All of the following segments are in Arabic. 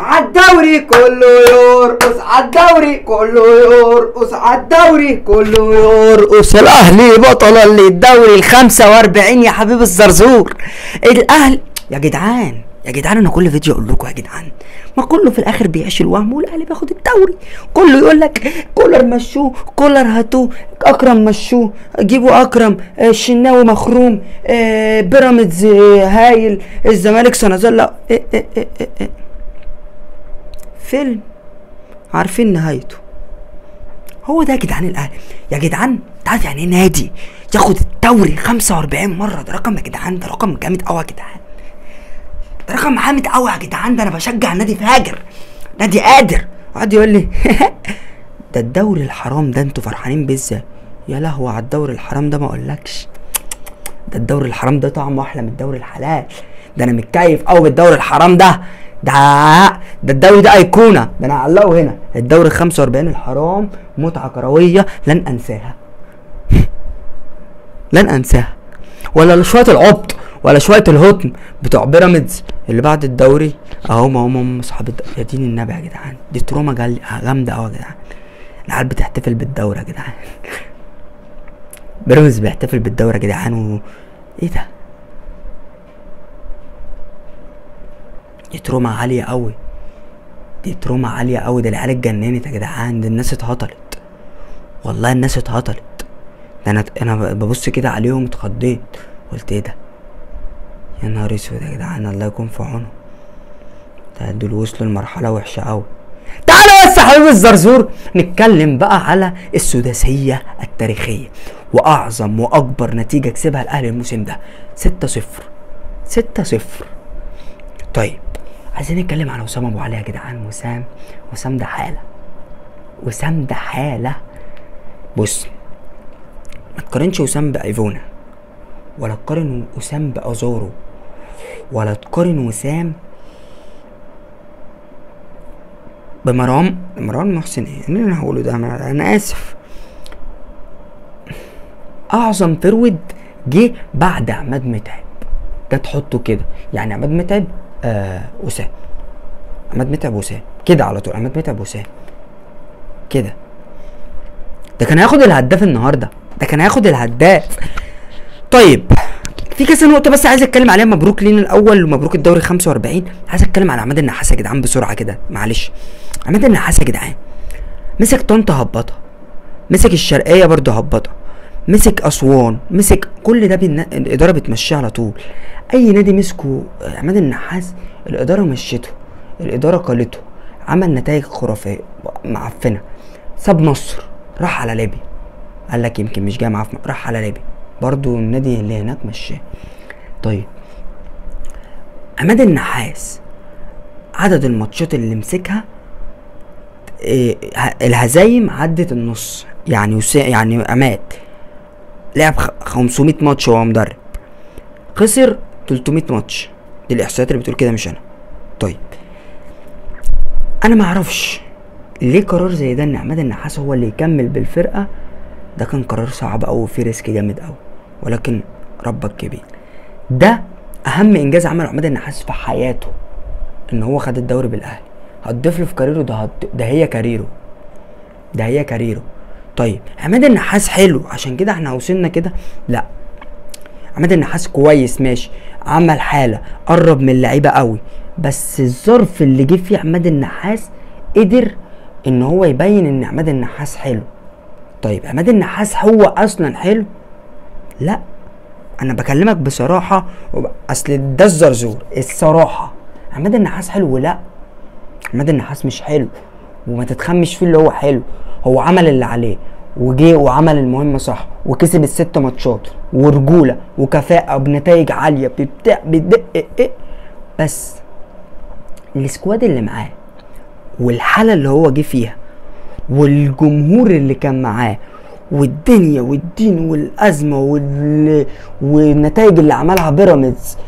عالدوري كله يرقص، عالدوري كله يرقص، عالدوري كله يرقص. الاهلي بطل للدوري ال45 يا حبيب الزرزور. الاهلي يا جدعان يا جدعان، انا كل فيديو اقول لكم يا جدعان، ما كله في الاخر بيعيش الوهم والاهلي بياخد الدوري. كله يقول لك كولر مشوه، كولر هاتوه، اكرم مشوه، جيبوا اكرم، الشناوي مخروم، بيراميدز هايل، الزمالك سنظل فيلم عارفين نهايته. هو ده يا جدعان الاهلي. يا جدعان انت عارف يعني ايه نادي ياخد الدوري 45 مره؟ ده رقم يا جدعان، ده رقم جامد قوي يا جدعان، ده رقم جامد قوي يا جدعان. ده انا بشجع نادي فاجر، نادي قادر. وقعد يقول لي ده الدوري الحرام ده انتوا فرحانين بيه ازاي؟ يا لهوي على الدوري الحرام ده، ما اقولكش. ده الدوري الحرام ده طعمه احلى من الدوري الحلال. ده انا متكيف قوي بالدوري الحرام ده. ده الدوري ده ايقونه، ده انا هعلقه هنا. الدوري 45 الحرام متعه كرويه لن انساها. لن انساها. ولا شويه العبط ولا شويه الهطم بتوع بيراميدز اللي بعد الدوري اهو. ما هم اصحاب يا دين النبي يا جدعان، دي تروما جامده قوي يا جدعان. العيال بتحتفل بالدوري يا جدعان. بيراميدز بيحتفل بالدوري يا جدعان ايه ده؟ دي تروما عاليه قوي، دي تروما عاليه قوي. ده العيال اتجننت يا جدعان، ده الناس اتهطلت، والله الناس اتهطلت. ده انا ببص كده عليهم اتخضيت، قلت ايه ده؟ يا نهار اسود يا جدعان، الله يكون في عونه. ده دول وصلوا لمرحله وحشه قوي. تعالى بس يا حبيب الزرزور نتكلم بقى على السداسيه التاريخيه واعظم واكبر نتيجه كسبها الاهلي الموسم ده، 6-0. 6-0. طيب عايزين نتكلم على وسام ابو علي يا جدعان. وسام ده حاله، وسام ده حاله. بص، ما تقارنش وسام بايفونا، ولا تقارن وسام بازارو، ولا تقارن وسام بمروان محسن. ايه اللي انا هقوله ده؟ انا اسف. اعظم فرود جه بعد عماد متعب، ده تحطه كده يعني. عماد متعب وسام، عماد متعب وسام كده على طول، عماد متعب وسام كده. ده كان هياخد الهداف النهارده، ده كان هياخد الهداف. طيب في كذا نقطه بس عايز اتكلم عليها. مبروك لينا الاول ومبروك الدوري 45. عايز اتكلم على عماد النحاس يا جدعان بسرعه كده، معلش. عماد النحاس يا جدعان مسك طنطا هبطها، مسك الشرقيه برضه هبطها، مسك اسوان، مسك كل ده الاداره بتمشيه على طول. اي نادي مسكه عماد النحاس الاداره مشيته، الاداره قالته، عمل نتائج خرافيه معفنه. ساب مصر راح على ليبيا، قال لك يمكن مش جاي معاه، راح على ليبيا برضو النادي اللي هناك مشاه. طيب عماد النحاس عدد الماتشات اللي مسكها الهزايم عدت النص. يعني عماد لعب 500 ماتش وهو مدرب، خسر 300 ماتش. دي الاحصائيات اللي بتقول كده مش انا. طيب انا ما اعرفش ليه قرار زي ده ان عماد النحاس هو اللي يكمل بالفرقه. ده كان قرار صعب قوي وفيه ريسك جامد قوي، ولكن ربك كبير. ده اهم انجاز عمله عماد النحاس في حياته، ان هو خد الدوري بالاهلي. هتضيف له في كاريره ده هي كاريره، ده هي كاريره. طيب عماد النحاس حلو عشان كده احنا وصلنا كده؟ لا، عماد النحاس كويس ماشي، عمل حاله، قرب من اللعيبه قوي، بس الظرف اللي جه فيه عماد النحاس قدر ان هو يبين ان عماد النحاس حلو. طيب عماد النحاس هو اصلا حلو؟ لا، انا بكلمك بصراحه، اصل ده الزرزور الصراحه. عماد النحاس حلو؟ ولا عماد النحاس مش حلو، وما تتخمش فيه اللي هو حلو. هو عمل اللي عليه وجه وعمل المهمه صح، وكسب ال6 ماتشات ورجوله وكفاءه بنتائج عاليه بتاع بدق بس السكواد اللي معاه والحاله اللي هو جه فيها والجمهور اللي كان معاه والدنيا والدين والازمه والنتائج اللي عملها بيراميدز،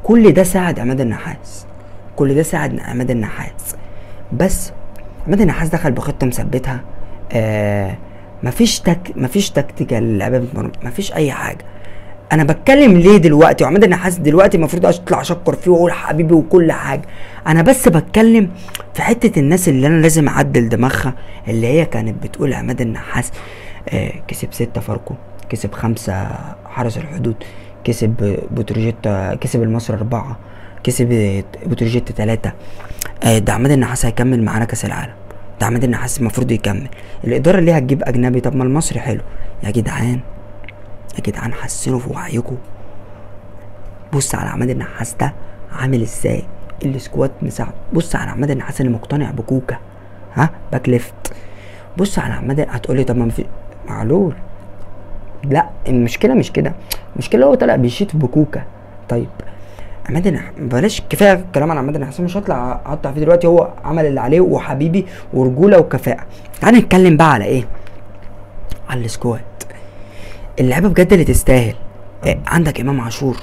كل ده ساعد عماد النحاس، كل ده ساعد عماد النحاس. بس عماد النحاس دخل بخطه مثبتها. مفيش تكتيكال للعيبه، مفيش اي حاجه. انا بتكلم ليه دلوقتي؟ وعماد النحاس دلوقتي المفروض اطلع اشكر فيه واقول حبيبي وكل حاجه. انا بس بتكلم في حته الناس اللي انا لازم اعدل دماغها، اللي هي كانت بتقول عماد النحاس كسب 6 فاركو، كسب 5 حرس الحدود، كسب بتروجيت، كسب المصري 4، كسب بتروجيت 3. ده عماد النحاس هيكمل معانا كاس العالم، ده عماد النحاس المفروض يكمل. الاداره اللي هتجيب اجنبي، طب ما المصري حلو. يا جدعان يا جدعان حسنوا في وعيكم. بص على عماد النحاس ده عامل ازاي، السكواد مساعد. بص على عماد النحاس اللي مقتنع بكوكا، ها باك ليفت. بص على عماد. هتقولي طب ما في معلول، لا المشكله مش كده، المشكله هو طلع بيشيط بكوكا. طيب عماد النحاس بلاش، كفايه الكلام عن عماد النحاس، مش هطلع اقطع فيه دلوقتي، هو عمل اللي عليه وحبيبي ورجوله وكفاءه. تعال نتكلم بقى على ايه، على السكواد، اللعيبه بجد اللي تستاهل. عندك امام عاشور،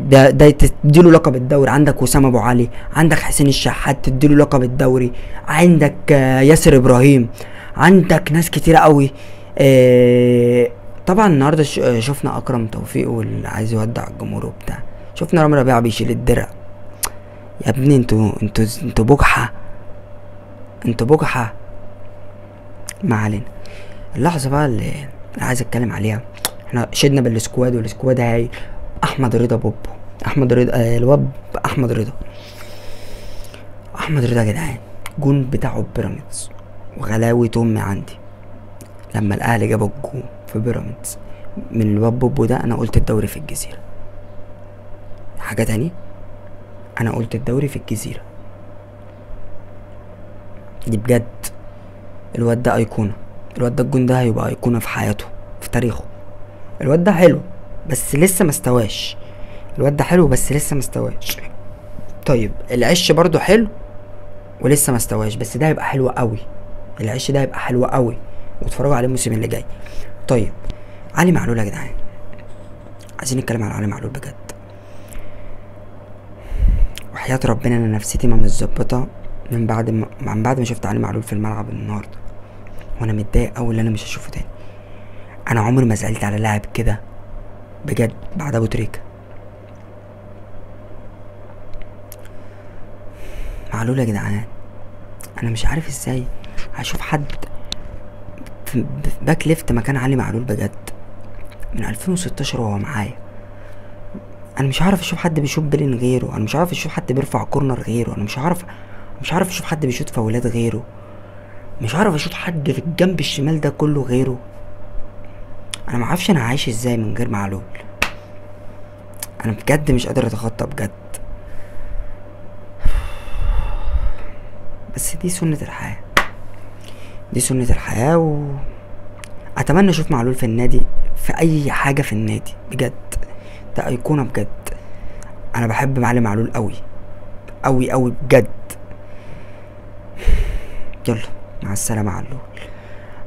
ده تديله لقب الدوري. عندك وسام ابو علي، عندك حسين الشحات تديله لقب الدوري، عندك ياسر ابراهيم، عندك ناس كتيره قوي. طبعا النهارده شفنا اكرم توفيق واللي عايز يودع الجمهور وبتاع، شفنا رامي ربيعه بيشيل الدرع. يا ابني انتوا بجحه، انتوا بجحه. ما علينا. اللحظه بقى اللي عايز اتكلم عليها، احنا شدنا بالسكواد والسكواد هاي. احمد رضا بوبو، احمد رضا الواد احمد رضا، احمد رضا يا جدعان جون بتاعه بيراميدز وغلاوه امي عندي. لما الاهلي جاب الجون في بيراميدز من الواد بوبو ده، انا قلت الدوري في الجزيره. حاجه تانية، انا قلت الدوري في الجزيره دي بجد. الواد ده ايقونه، الواد ده الجون ده هيبقى ايقونه في حياته في تاريخه. الواد ده حلو بس لسه مستواش، الواد ده حلو بس لسه مستواش. طيب العش برضو حلو ولسه مستواش، بس ده هيبقى حلو قوي، العش ده هيبقى حلو قوي واتفرجوا عليه الموسم اللي جاي. طيب علي معلول يا جدعان، عايزين نتكلم على علي معلول بجد. وحياة ربنا انا نفسيتي ما متظبطه من بعد ما شفت علي معلول في الملعب النهارده، وانا متضايق قوي ان انا مش هشوفه تاني. انا عمري ما زعلت على لاعب كده بجد بعد ابو تريكه. معلول يا جدعان، انا مش عارف ازاي هشوف حد في باك ليفت مكان علي معلول بجد من 2016 وهو معايا. انا مش عارف اشوف حد بيشوط بلين غيره، انا مش عارف اشوف حد بيرفع كورنر غيره، انا مش عارف اشوف حد بيشوط فاولات غيره، مش عارف اشوف حد في الجنب الشمال ده كله غيره. انا معرفش انا عايش ازاي من غير معلول، انا بجد مش قادر اتخطى بجد. بس دي سنة الحياة، دي سنة الحياة، اتمنى اشوف معلول في النادي في اي حاجة في النادي بجد. ده ايقونة بجد، انا بحب علي معلول قوي قوي قوي بجد. يلا مع السلامة معلول.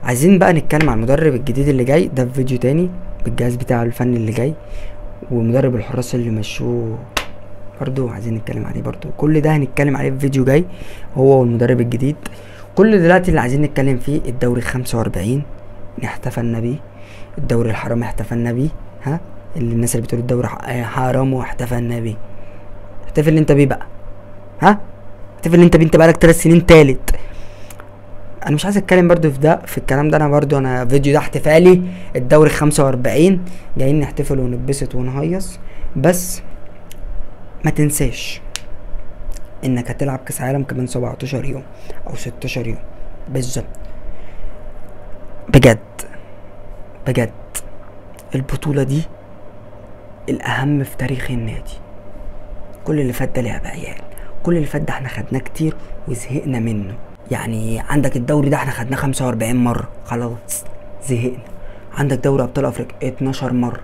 عايزين بقى نتكلم عن المدرب الجديد اللي جاي ده في فيديو تاني، بالجهاز بتاعه الفني اللي جاي، ومدرب الحراس اللي مشوه برضو عايزين نتكلم عليه برضو. كل ده هنتكلم عليه في فيديو جاي، هو والمدرب الجديد. كل دلوقتي اللي عايزين نتكلم فيه الدوري 45 احتفلنا بيه، الدوري الحرام احتفلنا بيه، ها اللي الناس اللي بتقول الدوري حرام واحتفلنا بيه، احتفل انت بيه بقى، ها احتفل انت بيه، انت بقالك 3 سنين تالت. انا مش عايز اتكلم برضو في الكلام ده، انا فيديو ده احتفالي الدوري 45 جايين نحتفل ونتبسط ونهيص. بس ما تنساش انك هتلعب كاس عالم كمان 17 يوم او 16 يوم بالظبط. بجد بجد البطولة دي الاهم في تاريخ النادي. كل اللي فات ده لعب عيال، كل اللي فات ده احنا خدناه كتير وزهقنا منه. يعني عندك الدوري ده احنا خدناه 45 مرة خلاص زهقنا. عندك دوري ابطال افريقيا 12 مرة،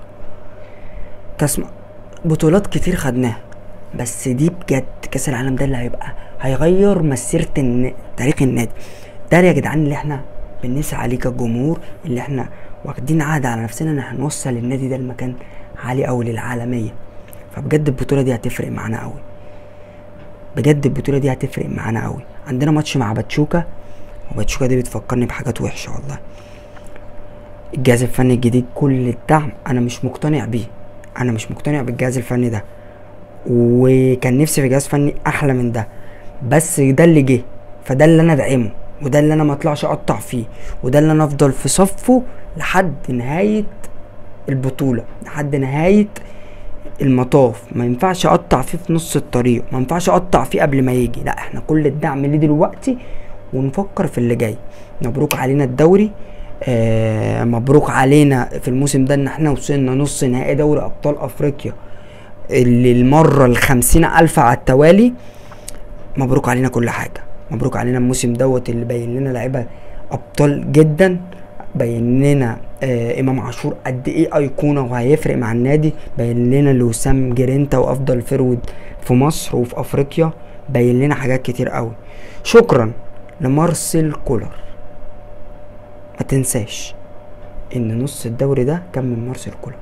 كاس بطولات كتير خدناها. بس دي بجد كاس العالم ده اللي هيغير مسيرة تاريخ النادي ده يا جدعان، اللي احنا بنسعى عليه كجمهور، اللي احنا واخدين عهد على نفسنا ان احنا نوصل النادي ده لمكان عالي اوي للعالمية. فبجد البطولة دي هتفرق معانا اوي، بجد البطولة دي هتفرق معانا اوي. عندنا ماتش مع باتشوكا، وباتشوكا دي بتفكرني بحاجات وحشة والله. الجهاز الفني الجديد كل الدعم، انا مش مقتنع بيه، انا مش مقتنع بالجهاز الفني ده، وكان نفسي في جهاز فني احلى من ده، بس ده اللي جه، فده اللي انا ادعمه، وده اللي انا ما اطلعش اقطع فيه، وده اللي انا افضل في صفه لحد نهاية البطولة، لحد نهاية المطاف. ما ينفعش اقطع فيه في نص الطريق، ما ينفعش اقطع فيه قبل ما يجي، لا احنا كل الدعم ليه دلوقتي ونفكر في اللي جاي. مبروك علينا الدوري، مبروك علينا في الموسم ده ان احنا وصلنا نص نهائي دوري ابطال افريقيا اللي المرة ال50,000 على التوالي. مبروك علينا كل حاجة، مبروك علينا الموسم دوت اللي بين لنا لعيبة ابطال جدا، بين لنا امام عاشور قد ايه ايقونه وهيفرق مع النادي، بين لنا لوسام جرينتا وافضل فرود في مصر وفي افريقيا، بين لنا حاجات كتير قوي. شكرا لمارسيل كولر، ما تنساش ان نص الدوري ده كان من مارسيل كولر.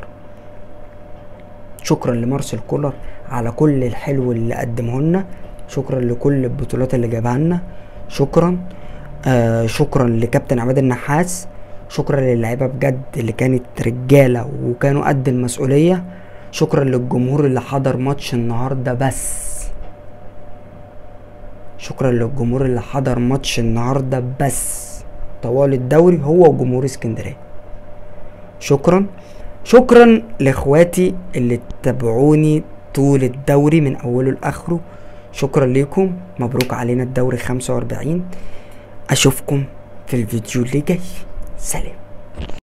شكرا لمارسيل كولر على كل الحلو اللي قدمه لنا، شكرا لكل البطولات اللي جابها لنا، شكرا شكرا لكابتن عماد النحاس، شكرا للعيبه بجد اللي كانت رجاله وكانوا قد المسؤوليه، شكرا للجمهور اللي حضر ماتش النهارده بس، شكرا للجمهور اللي حضر ماتش النهارده بس طوال الدوري هو وجمهور اسكندريه. شكرا شكرا لاخواتي اللي تابعوني طول الدوري من اوله لاخره، شكرا ليكم، مبروك علينا الدوري 45. اشوفكم في الفيديو اللي جاي، سلام.